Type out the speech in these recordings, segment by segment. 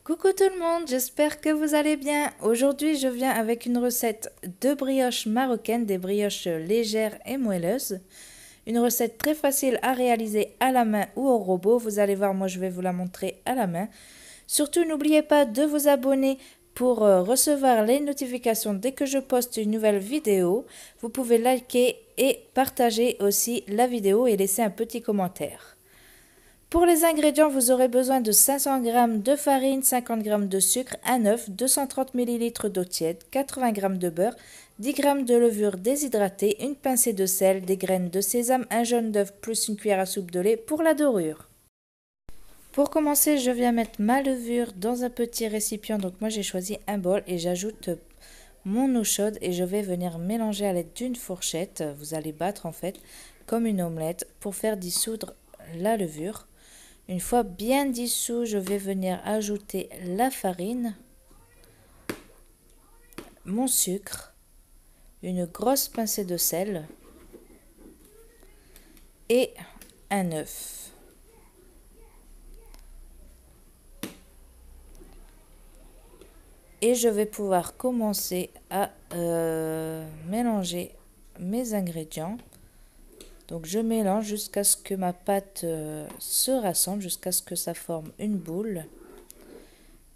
Coucou tout le monde, j'espère que vous allez bien. Aujourd'hui, je viens avec une recette de brioches marocaines, des brioches légères et moelleuses. Une recette très facile à réaliser à la main ou au robot. Vous allez voir, moi je vais vous la montrer à la main. Surtout, n'oubliez pas de vous abonner pour recevoir les notifications dès que je poste une nouvelle vidéo. Vous pouvez liker et partager aussi la vidéo et laisser un petit commentaire. Pour les ingrédients, vous aurez besoin de 500 g de farine, 50 g de sucre, un œuf, 230 ml d'eau tiède, 80 g de beurre, 10 g de levure déshydratée, une pincée de sel, des graines de sésame, un jaune d'œuf plus une cuillère à soupe de lait pour la dorure. Pour commencer, je viens mettre ma levure dans un petit récipient. Donc moi j'ai choisi un bol et j'ajoute mon eau chaude et je vais venir mélanger à l'aide d'une fourchette. Vous allez battre en fait comme une omelette pour faire dissoudre la levure. Une fois bien dissous, je vais venir ajouter la farine, mon sucre, une grosse pincée de sel et un œuf. Et je vais pouvoir commencer à mélanger mes ingrédients. Donc je mélange jusqu'à ce que ma pâte se rassemble, jusqu'à ce que ça forme une boule.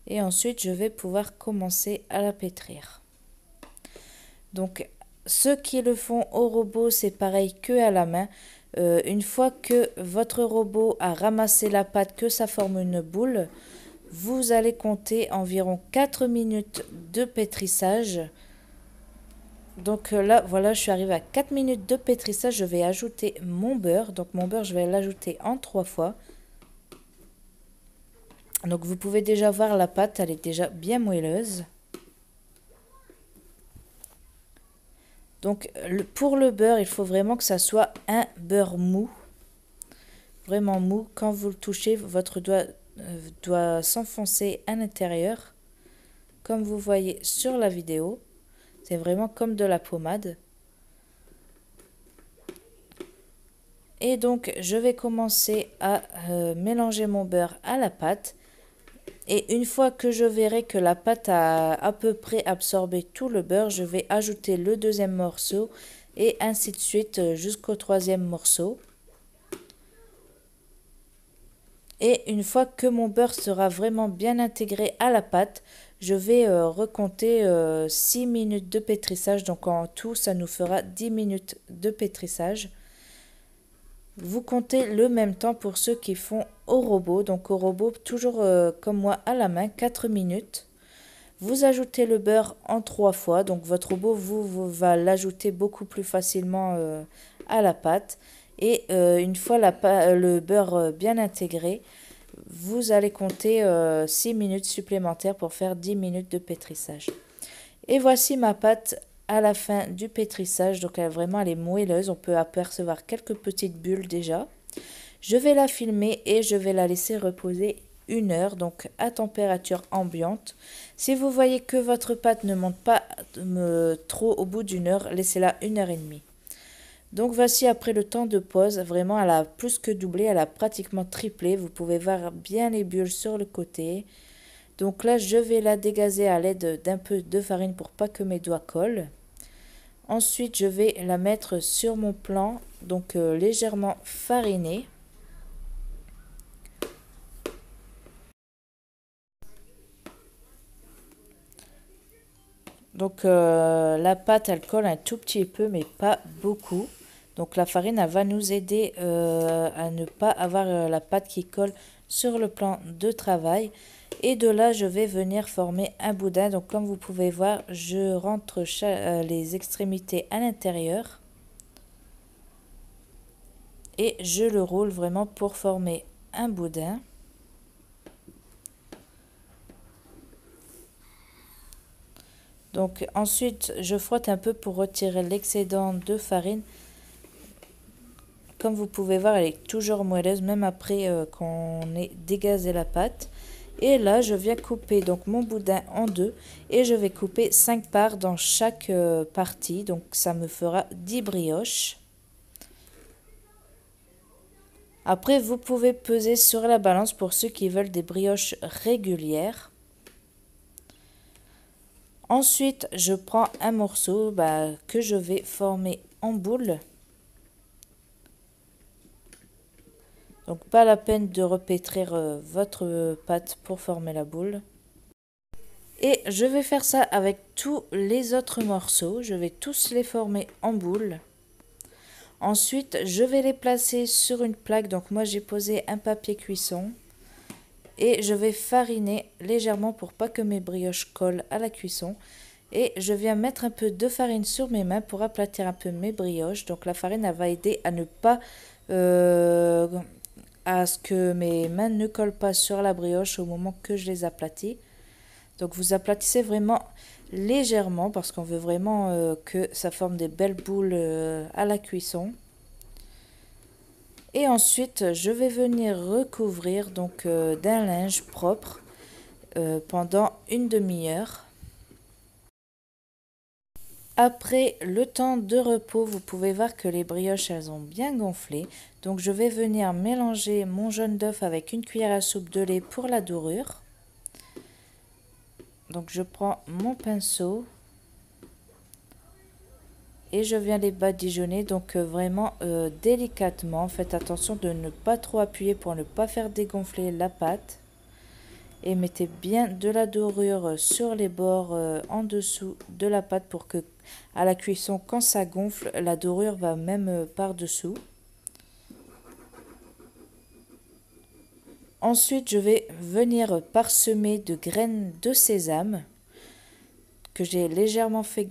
Et ensuite je vais pouvoir commencer à la pétrir. Donc ceux qui le font au robot, c'est pareil que à la main. Une fois que votre robot a ramassé la pâte, que ça forme une boule, vous allez compter environ 4 minutes de pétrissage. Donc là, voilà, je suis arrivée à 4 minutes de pétrissage. Je vais ajouter mon beurre. Donc mon beurre, je vais l'ajouter en 3 fois. Donc vous pouvez déjà voir la pâte, elle est déjà bien moelleuse. Donc pour le beurre, il faut vraiment que ça soit un beurre mou. Vraiment mou. Quand vous le touchez, votre doigt doit s'enfoncer à l'intérieur. Comme vous voyez sur la vidéo. C'est vraiment comme de la pommade. Et donc, je vais commencer à mélanger mon beurre à la pâte. Et une fois que je verrai que la pâte a à peu près absorbé tout le beurre, je vais ajouter le deuxième morceau et ainsi de suite jusqu'au troisième morceau. Et une fois que mon beurre sera vraiment bien intégré à la pâte, je vais recompter 6 minutes de pétrissage. Donc en tout, ça nous fera 10 minutes de pétrissage. Vous comptez le même temps pour ceux qui font au robot. Donc au robot, toujours comme moi à la main, 4 minutes. Vous ajoutez le beurre en 3 fois. Donc votre robot va l'ajouter beaucoup plus facilement à la pâte. Et une fois le beurre bien intégré, vous allez compter 6 minutes supplémentaires pour faire 10 minutes de pétrissage. Et voici ma pâte à la fin du pétrissage. Donc elle est moelleuse. On peut apercevoir quelques petites bulles déjà. Je vais la filmer et je vais la laisser reposer 1 heure, donc à température ambiante. Si vous voyez que votre pâte ne monte pas trop au bout d'1 heure, laissez-la 1 heure et demie. Donc voici après le temps de pause, vraiment elle a plus que doublé, elle a pratiquement triplé. Vous pouvez voir bien les bulles sur le côté. Donc là je vais la dégazer à l'aide d'un peu de farine pour pas que mes doigts collent. Ensuite je vais la mettre sur mon plan, donc légèrement fariné. Donc la pâte elle colle un tout petit peu mais pas beaucoup. Donc la farine elle va nous aider à ne pas avoir la pâte qui colle sur le plan de travail. Et de là je vais venir former un boudin. Donc comme vous pouvez voir, je rentre les extrémités à l'intérieur. Et je le roule vraiment pour former un boudin. Donc ensuite je frotte un peu pour retirer l'excédent de farine. Comme vous pouvez voir, elle est toujours moelleuse, même après qu'on ait dégazé la pâte. Et là, je viens couper donc mon boudin en deux et je vais couper 5 parts dans chaque partie. Donc ça me fera 10 brioches. Après, vous pouvez peser sur la balance pour ceux qui veulent des brioches régulières. Ensuite, je prends un morceau que je vais former en boule. Donc pas la peine de repétrir votre pâte pour former la boule. Et je vais faire ça avec tous les autres morceaux. Je vais tous les former en boule. Ensuite, je vais les placer sur une plaque. Donc moi, j'ai posé un papier cuisson. Et je vais fariner légèrement pour pas que mes brioches collent à la cuisson. Et je viens mettre un peu de farine sur mes mains pour aplatir un peu mes brioches. Donc la farine, elle va aider à ne pas... à ce que mes mains ne collent pas sur la brioche au moment que je les aplatis. Donc vous aplatissez vraiment légèrement parce qu'on veut vraiment que ça forme des belles boules à la cuisson. Et ensuite, je vais venir recouvrir donc d'un linge propre pendant une demi-heure. Après le temps de repos, vous pouvez voir que les brioches, elles ont bien gonflé. Donc je vais venir mélanger mon jaune d'œuf avec une cuillère à soupe de lait pour la dorure. Donc je prends mon pinceau et je viens les badigeonner. Donc vraiment délicatement. Faites attention de ne pas trop appuyer pour ne pas faire dégonfler la pâte. Et mettez bien de la dorure sur les bords en dessous de la pâte pour que à la cuisson, quand ça gonfle, la dorure va même par-dessous. Ensuite, je vais venir parsemer de graines de sésame que j'ai légèrement fait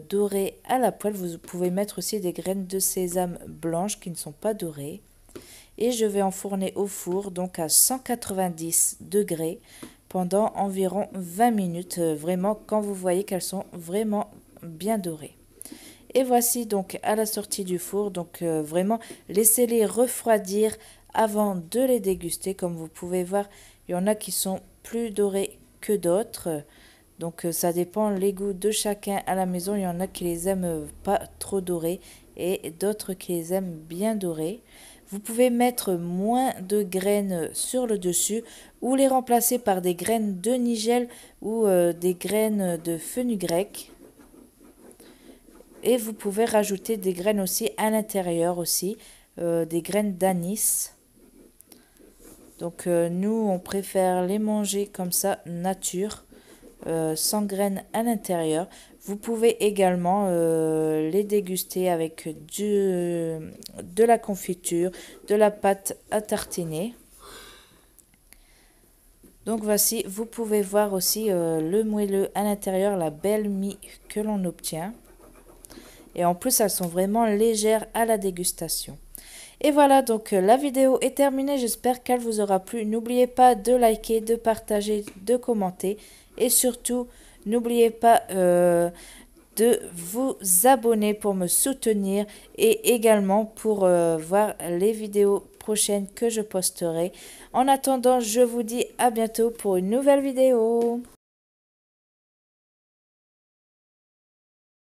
dorer à la poêle. Vous pouvez mettre aussi des graines de sésame blanches qui ne sont pas dorées. Et je vais enfourner au four, donc à 190 degrés, pendant environ 20 minutes, vraiment quand vous voyez qu'elles sont vraiment bien dorées. Et voici donc à la sortie du four, donc vraiment laissez-les refroidir avant de les déguster. Comme vous pouvez voir, il y en a qui sont plus dorés que d'autres. Donc ça dépend les goûts de chacun à la maison. Il y en a qui les aiment pas trop dorés et d'autres qui les aiment bien dorés. Vous pouvez mettre moins de graines sur le dessus ou les remplacer par des graines de nigel ou des graines de fenugrec. Et vous pouvez rajouter des graines aussi à l'intérieur aussi, des graines d'anis. Donc nous, on préfère les manger comme ça, nature, sans graines à l'intérieur. Vous pouvez également les déguster avec de la confiture, de la pâte à tartiner. Donc voici, vous pouvez voir aussi le moelleux à l'intérieur, la belle mie que l'on obtient. Et en plus, elles sont vraiment légères à la dégustation. Et voilà, donc la vidéo est terminée. J'espère qu'elle vous aura plu. N'oubliez pas de liker, de partager, de commenter. Et surtout, n'oubliez pas de vous abonner pour me soutenir. Et également pour voir les vidéos prochaines que je posterai. En attendant, je vous dis à bientôt pour une nouvelle vidéo.